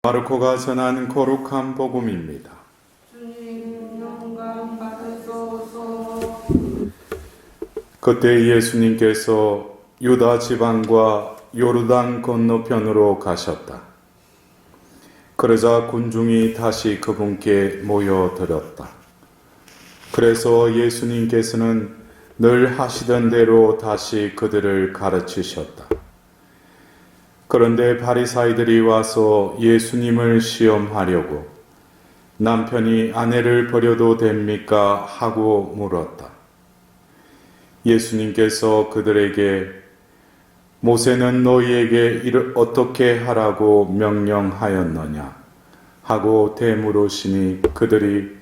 마르코가 전한 거룩한 복음입니다. 주님 영광 받으소서. 그때 예수님께서 유다 지방과 요르단 건너편으로 가셨다. 그러자 군중이 다시 그분께 모여들었다. 그래서 예수님께서는 늘 하시던 대로 다시 그들을 가르치셨다. 그런데 바리사이들이 와서 예수님을 시험하려고 남편이 아내를 버려도 됩니까? 하고 물었다. 예수님께서 그들에게 모세는 너희에게 이를 어떻게 하라고 명령하였느냐? 하고 되물으시니 그들이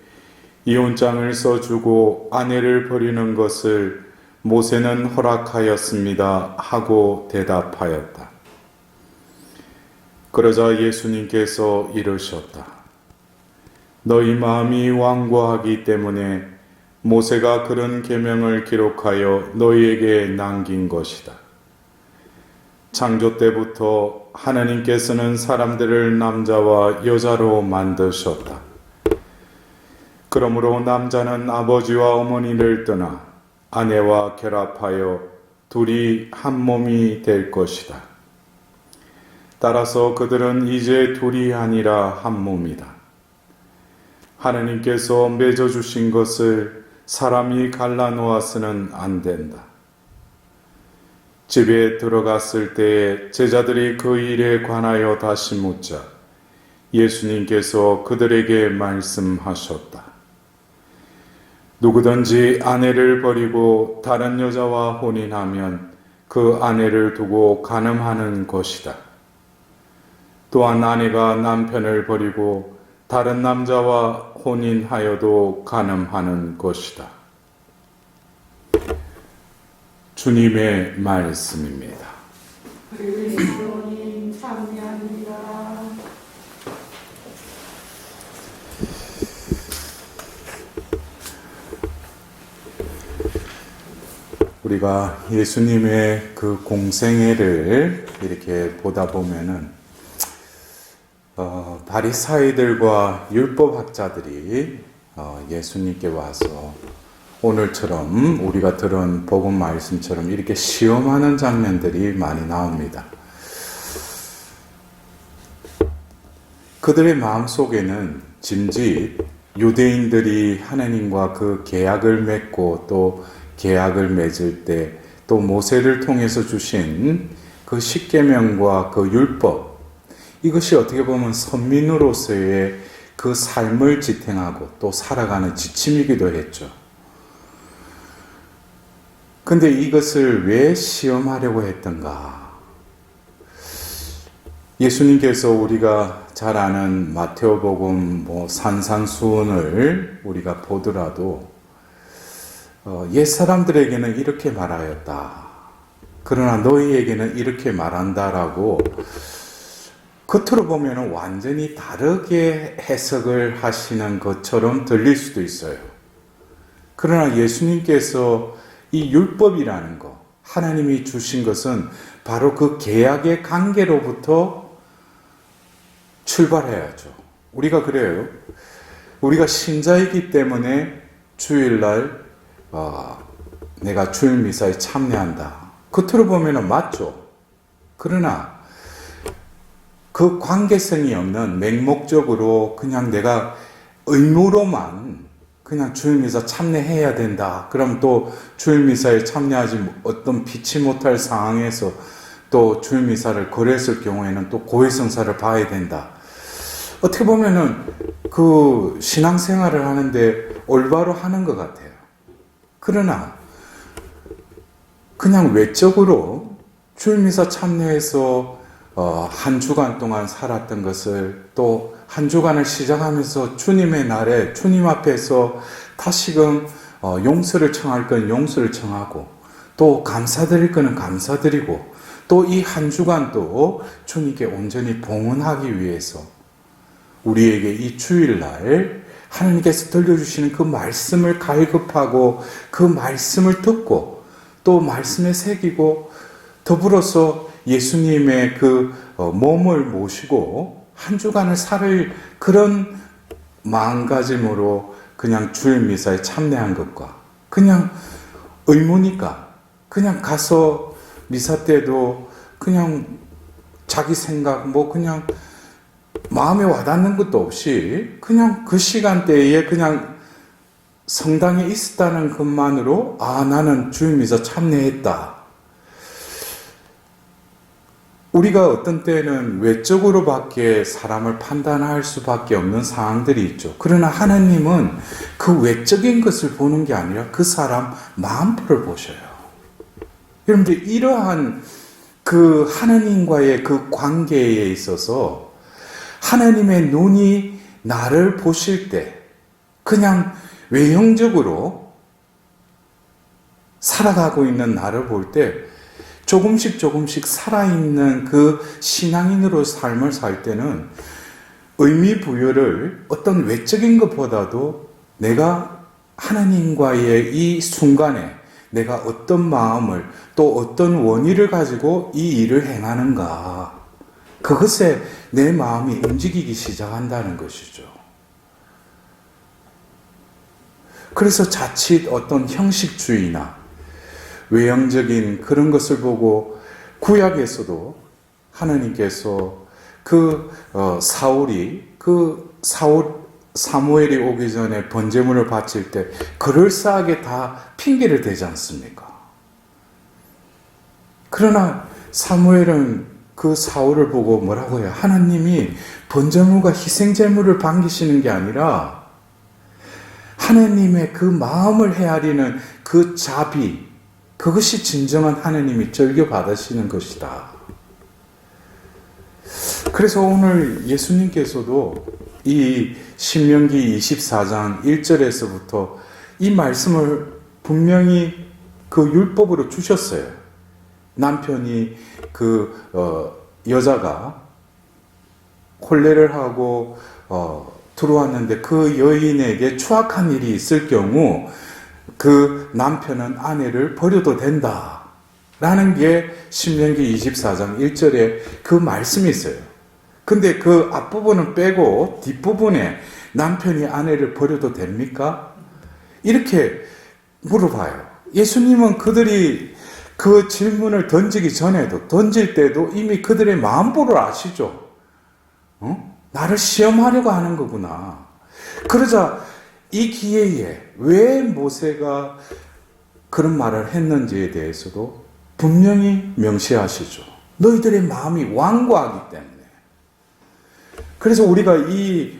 이혼장을 써주고 아내를 버리는 것을 모세는 허락하였습니다. 하고 대답하였다. 그러자 예수님께서 이르셨다. 너희 마음이 완고하기 때문에 모세가 그런 계명을 기록하여 너희에게 남긴 것이다. 창조 때부터 하나님께서는 사람들을 남자와 여자로 만드셨다. 그러므로 남자는 아버지와 어머니를 떠나 아내와 결합하여 둘이 한 몸이 될 것이다. 따라서 그들은 이제 둘이 아니라 한 몸이다. 하나님께서 맺어주신 것을 사람이 갈라놓아서는 안 된다. 집에 들어갔을 때에 제자들이 그 일에 관하여 다시 묻자 예수님께서 그들에게 말씀하셨다. 누구든지 아내를 버리고 다른 여자와 혼인하면 그 아내를 두고 간음하는 것이다. 또한 아내가 남편을 버리고 다른 남자와 혼인하여도 간음하는 것이다. 주님의 말씀입니다. 그리스도님 참여합니다. 우리가 예수님의 그 공생애를 이렇게 보다 보면은 바리사이들과 율법학자들이 예수님께 와서 오늘처럼 우리가 들은 복음 말씀처럼 이렇게 시험하는 장면들이 많이 나옵니다. 그들의 마음속에는 짐짓 유대인들이 하나님과 그 계약을 맺고 또 계약을 맺을 때 또 모세를 통해서 주신 그 십계명과 그 율법, 이것이 어떻게 보면 선민으로서의 그 삶을 지탱하고 또 살아가는 지침이기도 했죠. 근데 이것을 왜 시험하려고 했던가? 예수님께서 우리가 잘 아는 마태오복음 산상수훈을 우리가 보더라도 옛 사람들에게는 이렇게 말하였다. 그러나 너희에게는 이렇게 말한다라고 겉으로 보면 완전히 다르게 해석을 하시는 것처럼 들릴 수도 있어요. 그러나 예수님께서 이 율법이라는 것, 하나님이 주신 것은 바로 그 계약의 관계로부터 출발해야죠. 우리가 그래요. 우리가 신자이기 때문에 주일날 내가 주일 미사에 참여한다. 겉으로 보면 맞죠. 그러나 그 관계성이 없는 맹목적으로 그냥 내가 의무로만 그냥 주일 미사 참여해야 된다. 그럼 또 주일 미사에 참여하지 어떤 피치 못할 상황에서 또 주일 미사를 거랬을 경우에는 또 고해성사를 봐야 된다. 어떻게 보면은 그 신앙생활을 하는데 올바로 하는 것 같아요. 그러나 그냥 외적으로 주일 미사 참여해서 한 주간 동안 살았던 것을 또 한 주간을 시작하면서 주님의 날에 주님 앞에서 다시금 용서를 청할 건 용서를 청하고 또 감사드릴 거는 감사드리고 또 이 한 주간도 주님께 온전히 봉헌하기 위해서 우리에게 이 주일날 하나님께서 들려주시는 그 말씀을 갈급하고 그 말씀을 듣고 또 말씀에 새기고 더불어서 예수님의 그 몸을 모시고 한 주간을 살 그런 마음가짐으로 그냥 주일 미사에 참여한 것과 그냥 의무니까 그냥 가서 미사 때도 그냥 자기 생각 뭐 그냥 마음에 와닿는 것도 없이 그냥 그 시간대에 그냥 성당에 있었다는 것만으로 아 나는 주일 미사 참여했다. 우리가 어떤 때는 외적으로밖에 사람을 판단할 수밖에 없는 상황들이 있죠. 그러나 하나님은 그 외적인 것을 보는 게 아니라 그 사람 마음을 보셔요. 여러분들 이러한 그 하나님과의 그 관계에 있어서 하나님의 눈이 나를 보실 때 그냥 외형적으로 살아가고 있는 나를 볼 때 조금씩 살아있는 그 신앙인으로 삶을 살 때는 의미 부여를 어떤 외적인 것보다도 내가 하나님과의 이 순간에 내가 어떤 마음을 또 어떤 원의를 가지고 이 일을 행하는가 그것에 내 마음이 움직이기 시작한다는 것이죠. 그래서 자칫 어떤 형식주의나 외형적인 그런 것을 보고 구약에서도 하나님께서 사무엘이 오기 전에 번제물을 바칠 때 그럴싸하게 다 핑계를 대지 않습니까? 그러나 사무엘은 그 사울을 보고 뭐라고 해요? 하나님이 번제물과 희생제물을 반기시는 게 아니라 하나님의 그 마음을 헤아리는 그 자비, 그것이 진정한 하나님이 즐겨 받으시는 것이다. 그래서 오늘 예수님께서도 이 신명기 24장 1절에서부터 이 말씀을 분명히 그 율법으로 주셨어요. 남편이 여자가 혼례를 하고 들어왔는데 그 여인에게 추악한 일이 있을 경우 그 남편은 아내를 버려도 된다 라는 게 신명기 24장 1절에 그 말씀이 있어요. 근데 그 앞부분은 빼고 뒷부분에 남편이 아내를 버려도 됩니까? 이렇게 물어봐요. 예수님은 그들이 그 질문을 던지기 전에도 던질 때도 이미 그들의 마음보를 아시죠. 나를 시험하려고 하는 거구나. 그러자 이 기회에 왜 모세가 그런 말을 했는지에 대해서도 분명히 명시하시죠. 너희들의 마음이 완고하기 때문에. 그래서 우리가 이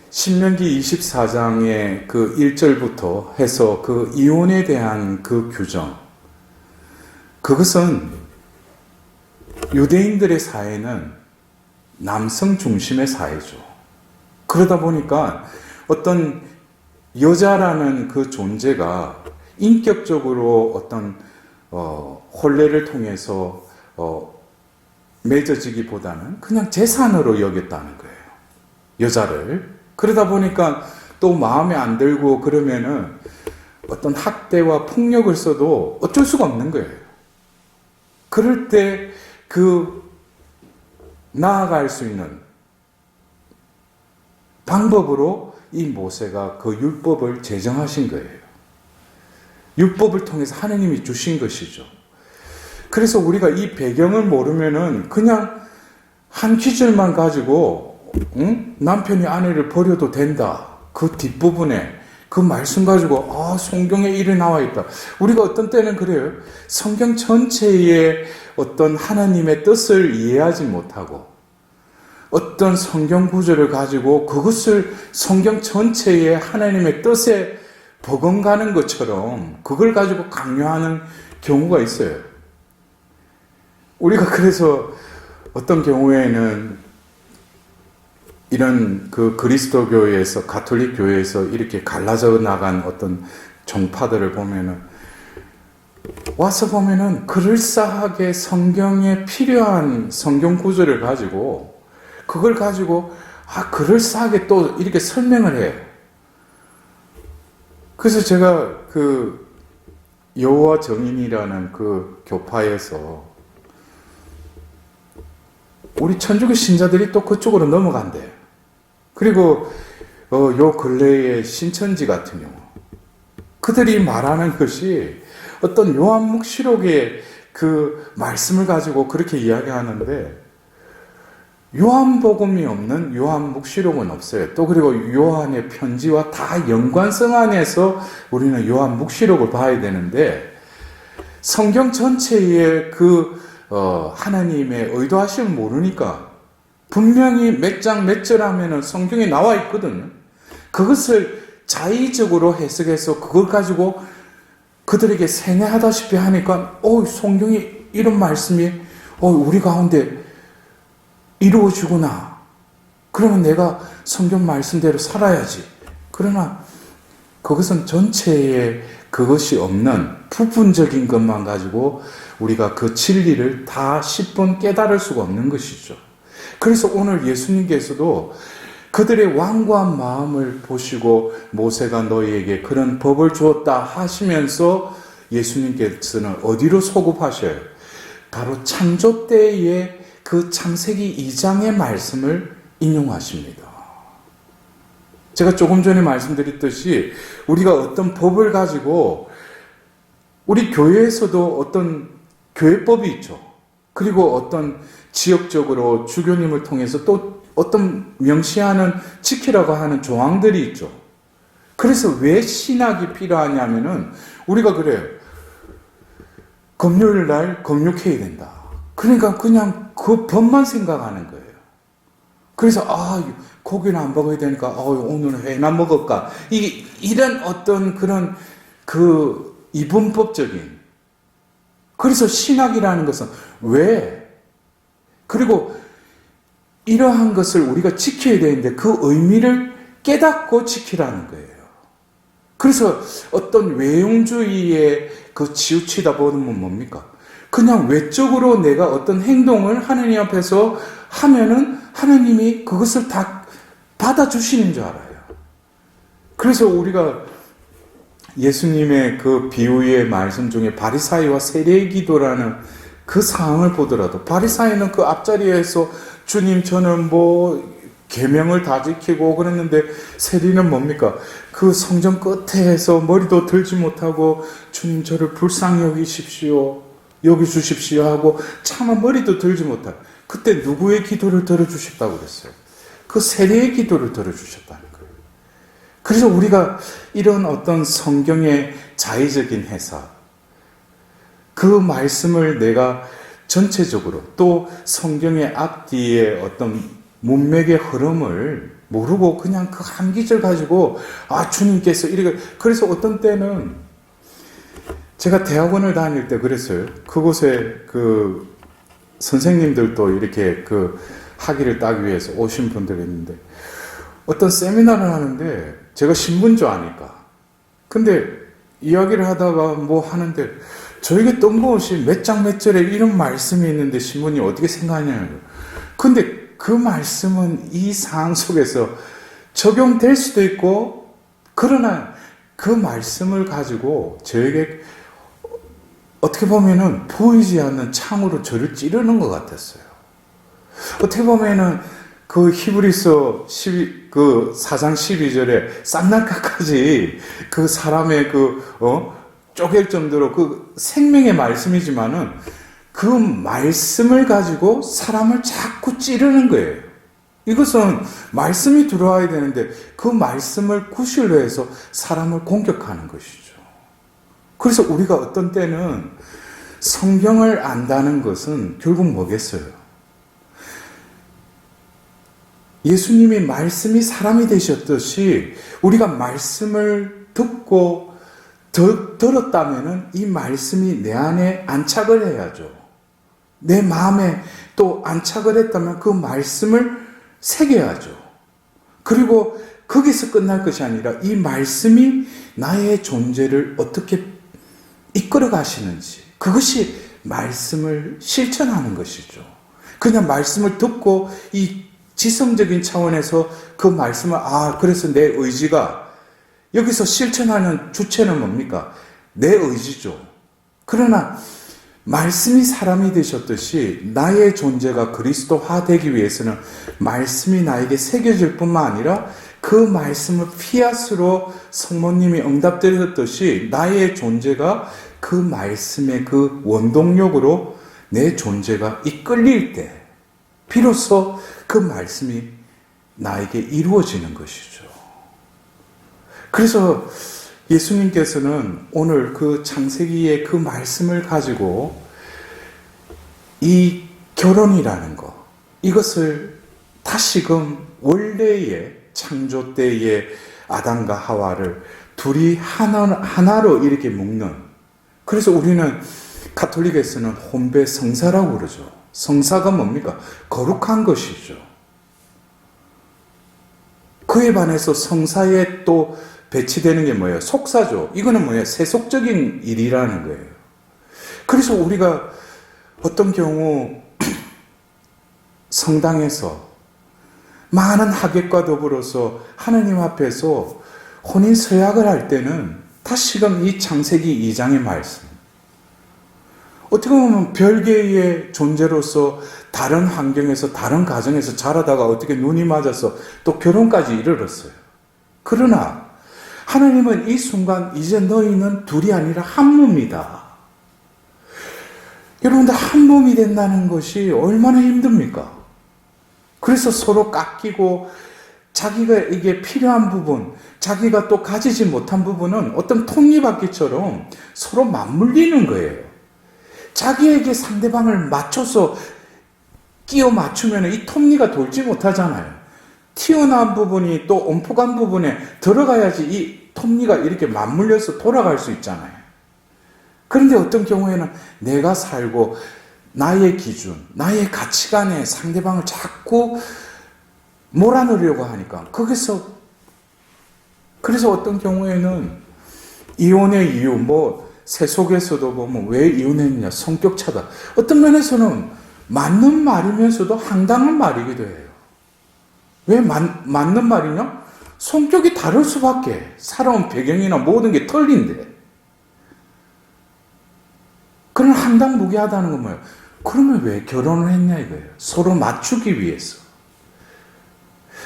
신명기 24장의 그 1절부터 해서 그 이혼에 대한 그 규정, 그것은 유대인들의 사회는 남성 중심의 사회죠. 그러다 보니까 어떤 여자라는 그 존재가 인격적으로 어떤 혼례를 통해서 맺어지기보다는 그냥 재산으로 여겼다는 거예요. 여자를. 그러다 보니까 또 마음에 안 들고 그러면은 어떤 학대와 폭력을 써도 어쩔 수가 없는 거예요. 그럴 때 나아갈 수 있는 방법으로 이 모세가 그 율법을 제정하신 거예요. 율법을 통해서 하나님이 주신 것이죠. 그래서 우리가 이 배경을 모르면은 그냥 한 기절만 가지고 남편이 아내를 버려도 된다. 그 뒷부분에 그 말씀 가지고 성경에 이래 나와 있다. 우리가 어떤 때는 그래요. 성경 전체의 어떤 하나님의 뜻을 이해하지 못하고 어떤 성경 구절을 가지고 그것을 성경 전체의 하나님의 뜻에 버금가는 것처럼 그걸 가지고 강요하는 경우가 있어요. 우리가 그래서 어떤 경우에는 이런 그 그리스도교회에서 가톨릭 교회에서 이렇게 갈라져 나간 어떤 종파들을 보면은 와서 보면은 그럴싸하게 성경에 필요한 성경 구절을 가지고 그걸 가지고 그럴싸하게 또 이렇게 설명을 해요. 그래서 제가 그 여호와 정인이라는 그 교파에서 우리 천주교 신자들이 또 그쪽으로 넘어간대요. 그리고 요 근래의 신천지 같은 경우 그들이 말하는 것이 어떤 요한묵시록의 그 말씀을 가지고 그렇게 이야기하는데 요한복음이 없는 요한묵시록은 없어요. 또 그리고 요한의 편지와 다 연관성 안에서 우리는 요한묵시록을 봐야 되는데 성경 전체의 그 하나님의 의도하심을 모르니까 분명히 몇 장 몇 절 하면은 성경에 나와 있거든요. 그것을 자의적으로 해석해서 그걸 가지고 그들에게 세뇌하다시피 하니까 성경이 이런 말씀이 우리 가운데 이루어지구나. 그러면 내가 성경 말씀대로 살아야지. 그러나 그것은 전체에 그것이 없는 부분적인 것만 가지고 우리가 그 진리를 다 10분 깨달을 수가 없는 것이죠. 그래서 오늘 예수님께서도 그들의 완고한 마음을 보시고 모세가 너희에게 그런 법을 주었다 하시면서 예수님께서는 어디로 소급하셔요? 바로 창조 때의 그 창세기 2장의 말씀을 인용하십니다. 제가 조금 전에 말씀드렸듯이 우리가 어떤 법을 가지고 우리 교회에서도 어떤 교회법이 있죠. 그리고 어떤 지역적으로 주교님을 통해서 또 어떤 명시하는 지키라고 하는 조항들이 있죠. 그래서 왜 신학이 필요하냐면은 우리가 그래요. 금요일 날 금욕해야 된다. 그러니까 그냥 그 법만 생각하는 거예요. 그래서 고기는 안 먹어야 되니까 오늘은 회나 먹을까? 이런 어떤 그런 그 이분법적인. 그래서 신학이라는 것은 왜? 그리고 이러한 것을 우리가 지켜야 되는데 그 의미를 깨닫고 지키라는 거예요. 그래서 어떤 외용주의에 그 치우치다 보면 뭡니까? 그냥 외적으로 내가 어떤 행동을 하나님 앞에서 하면은 하나님이 그것을 다 받아주시는 줄 알아요. 그래서 우리가 예수님의 그 비유의 말씀 중에 바리사이와 세리의 기도라는 그 상황을 보더라도 바리사이는 그 앞자리에서 주님 저는 계명을 다 지키고 그랬는데 세리는 뭡니까? 그 성전 끝에서 머리도 들지 못하고 주님 저를 불쌍히 여기주십시오 하고 차마 머리도 들지 못하고 그때 누구의 기도를 들어주셨다고 그랬어요? 그 세리의 기도를 들어주셨다는 거예요. 그래서 우리가 이런 어떤 성경의 자의적인 해석 그 말씀을 내가 전체적으로 또 성경의 앞뒤의 어떤 문맥의 흐름을 모르고 그냥 그 한 기절 가지고 주님께서 이렇게 그래서 어떤 때는 제가 대학원을 다닐 때 그랬어요. 그곳에 그 선생님들도 이렇게 그 학위를 따기 위해서 오신 분들이 있는데 어떤 세미나를 하는데 제가 신분조 아니까 근데 이야기를 하다가 하는데 저에게 뜬금없이 몇 장 몇 절에 이런 말씀이 있는데 신부님 어떻게 생각하냐는 근데 그 말씀은 이 상황 속에서 적용될 수도 있고 그러나 그 말씀을 가지고 저에게 어떻게 보면은 보이지 않는 창으로 저를 찌르는 것 같았어요. 어떻게 보면은 그 히브리서 4장 12절에 쌍날까지 그 사람의 쪼갤 정도로 그 생명의 말씀이지만은 그 말씀을 가지고 사람을 자꾸 찌르는 거예요. 이것은 말씀이 들어와야 되는데 그 말씀을 구실로 해서 사람을 공격하는 것이죠. 그래서 우리가 어떤 때는 성경을 안다는 것은 결국 뭐겠어요? 예수님이 말씀이 사람이 되셨듯이 우리가 말씀을 듣고 들었다면 이 말씀이 내 안에 안착을 해야죠. 내 마음에 또 안착을 했다면 그 말씀을 새겨야죠. 그리고 거기서 끝날 것이 아니라 이 말씀이 나의 존재를 어떻게 이끌어 가시는지 그것이 말씀을 실천하는 것이죠. 그냥 말씀을 듣고 이 지성적인 차원에서 그 말씀을 그래서 내 의지가 여기서 실천하는 주체는 뭡니까? 내 의지죠. 그러나 말씀이 사람이 되셨듯이 나의 존재가 그리스도화 되기 위해서는 말씀이 나에게 새겨질 뿐만 아니라 그 말씀을 피앗으로 성모님이 응답드렸듯이 나의 존재가 그 말씀의 그 원동력으로 내 존재가 이끌릴 때 비로소 그 말씀이 나에게 이루어지는 것이죠. 그래서 예수님께서는 오늘 그 창세기의 그 말씀을 가지고 이 결혼이라는 것, 이것을 다시금 원래의 창조 때의 아담과 하와를 둘이 하나로 이렇게 묶는, 그래서 우리는 가톨릭에서는 혼배 성사라고 그러죠. 성사가 뭡니까? 거룩한 것이죠. 그에 반해서 성사에 또 배치되는 게 뭐예요? 속사죠. 이거는 뭐예요? 세속적인 일이라는 거예요. 그래서 우리가 어떤 경우 성당에서 많은 하객과 더불어서 하느님 앞에서 혼인 서약을 할 때는 다시금 이 창세기 2장의 말씀, 어떻게 보면 별개의 존재로서 다른 환경에서 다른 가정에서 자라다가 어떻게 눈이 맞아서 또 결혼까지 이르렀어요. 그러나 하나님은 이 순간 이제 너희는 둘이 아니라 한 몸이다. 여러분들 한 몸이 된다는 것이 얼마나 힘듭니까? 그래서 서로 깎이고 자기가 이게 필요한 부분, 자기가 또 가지지 못한 부분은 어떤 톱니바퀴처럼 서로 맞물리는 거예요. 자기에게 상대방을 맞춰서 끼워 맞추면 이 톱니가 돌지 못하잖아요. 튀어나온 부분이 또 온폭한 부분에 들어가야지 이 톱니가 이렇게 맞물려서 돌아갈 수 있잖아요. 그런데 어떤 경우에는 내가 살고 나의 기준, 나의 가치관에 상대방을 자꾸 몰아넣으려고 하니까 거기서, 그래서 어떤 경우에는 이혼의 이유, 세속에서도 보면 왜 이혼했느냐, 성격 차다. 어떤 면에서는 맞는 말이면서도 황당한 말이기도 해요. 왜 맞는 말이냐? 성격이 다를 수밖에. 살아온 배경이나 모든 게 틀린데. 그런 황당무계하다는 건 뭐예요? 그러면 왜 결혼을 했냐 이거예요. 서로 맞추기 위해서.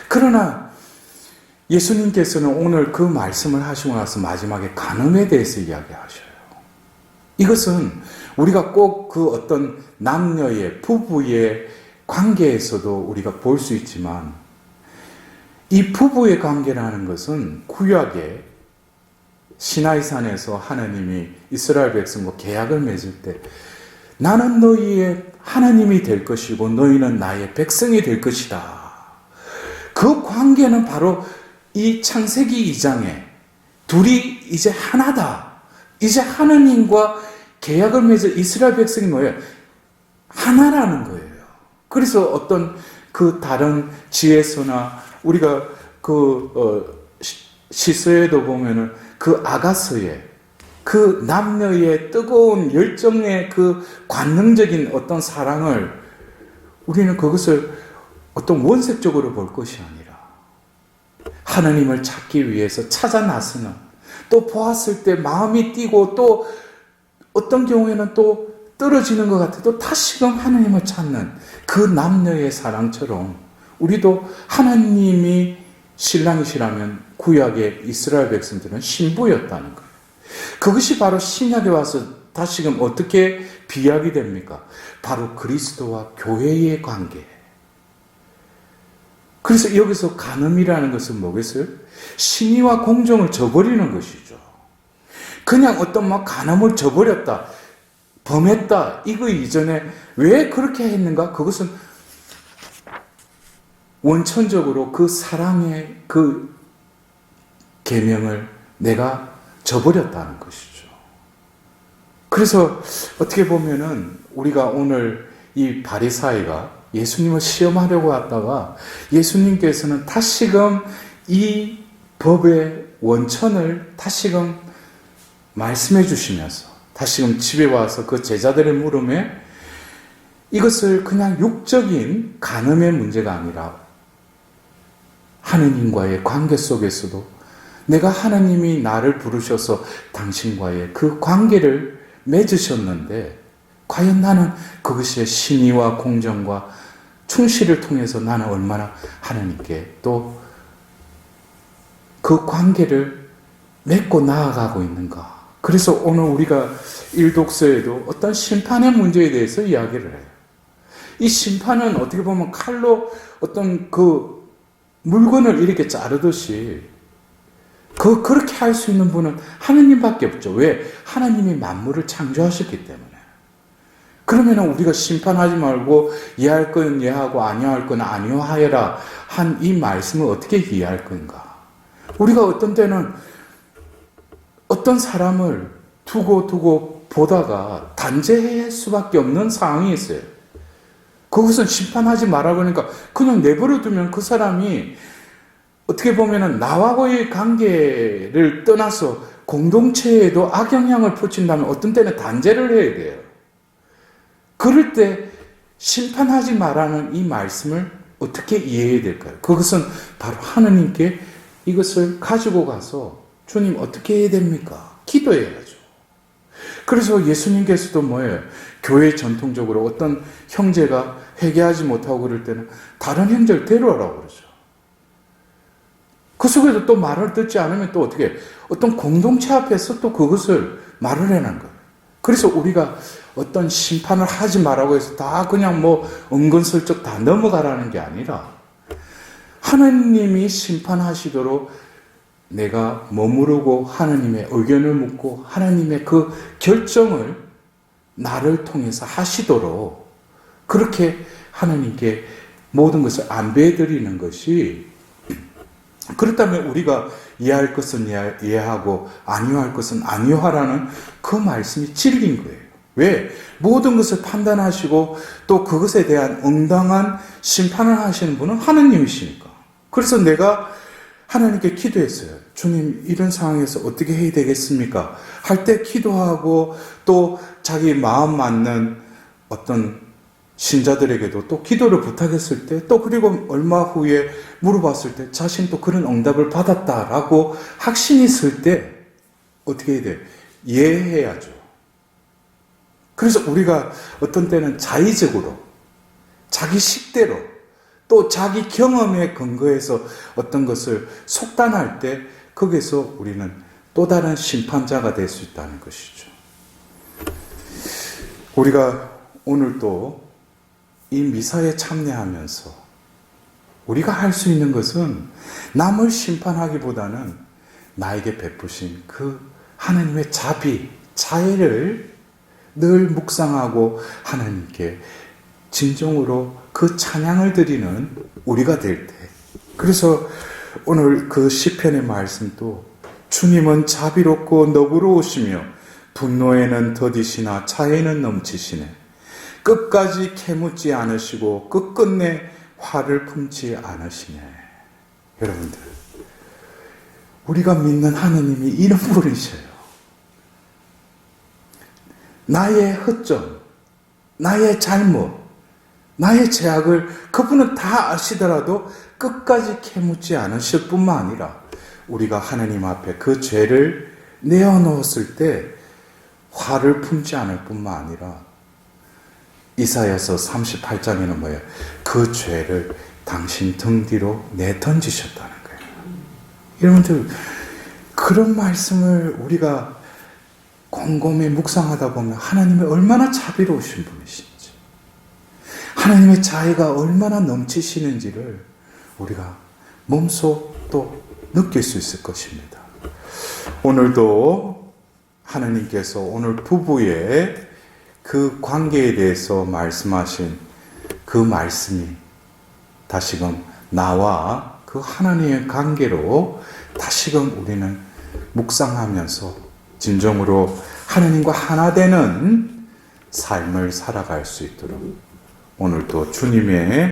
그러나 예수님께서는 오늘 그 말씀을 하시고 나서 마지막에 간음에 대해서 이야기하셔요. 이것은 우리가 꼭 그 어떤 남녀의, 부부의 관계에서도 우리가 볼 수 있지만, 이 부부의 관계라는 것은 구약의 시나이산에서 하나님이 이스라엘 백성과 계약을 맺을 때 나는 너희의 하나님이 될 것이고 너희는 나의 백성이 될 것이다. 그 관계는 바로 이 창세기 2장에 둘이 이제 하나다. 이제 하나님과 계약을 맺은 이스라엘 백성이 뭐예요? 하나라는 거예요. 그래서 어떤 그 다른 지에서나 우리가 시서에도 보면은 그 아가서에 그 남녀의 뜨거운 열정의 그 관능적인 어떤 사랑을 우리는 그것을 어떤 원색적으로 볼 것이 아니라 하나님을 찾기 위해서 찾아 나서는, 또 보았을 때 마음이 뛰고 또 어떤 경우에는 또 떨어지는 것 같아도 다시금 하나님을 찾는 그 남녀의 사랑처럼 우리도 하나님이 신랑이시라면 구약의 이스라엘 백성들은 신부였다는 거예요. 그것이 바로 신약에 와서 다시금 어떻게 비약이 됩니까? 바로 그리스도와 교회의 관계. 그래서 여기서 간음이라는 것은 뭐겠어요? 신의와 공정을 저버리는 것이죠. 그냥 어떤 간음을 저버렸다, 범했다, 이거 이전에 왜 그렇게 했는가? 그것은 원천적으로 그 사랑의 그 계명을 내가 저버렸다는 것이죠. 그래서 어떻게 보면은 우리가 오늘 이 바리사이가 예수님을 시험하려고 왔다가 예수님께서는 다시금 이 법의 원천을 다시금 말씀해 주시면서 다시금 집에 와서 그 제자들의 물음에 이것을 그냥 육적인 간음의 문제가 아니라 하느님과의 관계 속에서도 내가 하나님이 나를 부르셔서 당신과의 그 관계를 맺으셨는데 과연 나는 그것의 신의와 공정과 충실을 통해서 나는 얼마나 하나님께 또 그 관계를 맺고 나아가고 있는가. 그래서 오늘 우리가 일독서에도 어떤 심판의 문제에 대해서 이야기를 해요. 이 심판은 어떻게 보면 칼로 어떤 그 물건을 이렇게 자르듯이 그렇게 할 수 있는 분은 하나님밖에 없죠. 왜? 하나님이 만물을 창조하셨기 때문에. 그러면 우리가 심판하지 말고 이해할 건 이해하고 아니할 건 아니하여라 한 이 말씀을 어떻게 이해할 건가? 우리가 어떤 때는 어떤 사람을 두고 보다가 단죄할 수밖에 없는 상황이 있어요. 그것은 심판하지 말아 보니까 그냥 내버려 두면 그 사람이 어떻게 보면은 나와의 관계를 떠나서 공동체에도 악영향을 끼친다면 어떤 때는 단죄를 해야 돼요. 그럴 때 심판하지 말라는 이 말씀을 어떻게 이해해야 될까요? 그것은 바로 하느님께 이것을 가지고 가서 주님 어떻게 해야 됩니까? 기도해야죠. 그래서 예수님께서도 뭐예요? 교회 전통적으로 어떤 형제가 회개하지 못하고 그럴 때는 다른 형제를 데려오라고 그러죠. 그 속에서 또 말을 듣지 않으면 또 어떻게 어떤 공동체 앞에서 또 그것을 말을 해는 거예요. 그래서 우리가 어떤 심판을 하지 말라고 해서 다 그냥 뭐 은근슬쩍 다 넘어가라는 게 아니라 하나님이 심판하시도록 내가 머무르고 하나님의 의견을 묻고 하나님의 그 결정을 나를 통해서 하시도록 그렇게 하나님께 모든 것을 안배해드리는 것이 그렇다면 우리가 이해할 것은 이해하고 아니할 것은 아니하라는 그 말씀이 진리인 거예요. 왜? 모든 것을 판단하시고 또 그것에 대한 응당한 심판을 하시는 분은 하나님이시니까. 그래서 내가 하나님께 기도했어요. 주님, 이런 상황에서 어떻게 해야 되겠습니까? 할 때 기도하고 또 자기 마음 맞는 어떤 신자들에게도 또 기도를 부탁했을 때 또 그리고 얼마 후에 물어봤을 때 자신도 그런 응답을 받았다라고 확신이 있을 때 어떻게 해야 돼요? 이해해야죠. 그래서 우리가 어떤 때는 자의적으로 자기 식대로 또 자기 경험에 근거해서 어떤 것을 속단할 때 거기서 우리는 또 다른 심판자가 될 수 있다는 것이죠. 우리가 오늘 또 이 미사에 참여하면서 우리가 할 수 있는 것은 남을 심판하기보다는 나에게 베푸신 그 하나님의 자비, 자애를 늘 묵상하고 하나님께 진정으로 그 찬양을 드리는 우리가 될 때, 그래서 오늘 그 시편의 말씀도 주님은 자비롭고 너그러우시며 분노에는 더디시나 자애는 넘치시네. 끝까지 캐묻지 않으시고 끝끝내 화를 품지 않으시네. 여러분들, 우리가 믿는 하느님이 이런 분이셔요. 나의 허점, 나의 잘못, 나의 죄악을 그분은 다 아시더라도 끝까지 캐묻지 않으실 뿐만 아니라 우리가 하나님 앞에 그 죄를 내어놓았을 때 화를 품지 않을 뿐만 아니라 이사야서 38장에는 뭐예요? 그 죄를 당신 등 뒤로 내던지셨다는 거예요. 여러분들, 그런 말씀을 우리가 곰곰이 묵상하다 보면 하나님이 얼마나 자비로우신 분이신지, 하나님의 자애가 얼마나 넘치시는지를 우리가 몸소 또 느낄 수 있을 것입니다. 오늘도 하나님께서 오늘 부부의 그 관계에 대해서 말씀하신 그 말씀이 다시금 나와 그 하나님의 관계로 다시금 우리는 묵상하면서 진정으로 하나님과 하나 되는 삶을 살아갈 수 있도록 오늘도 주님의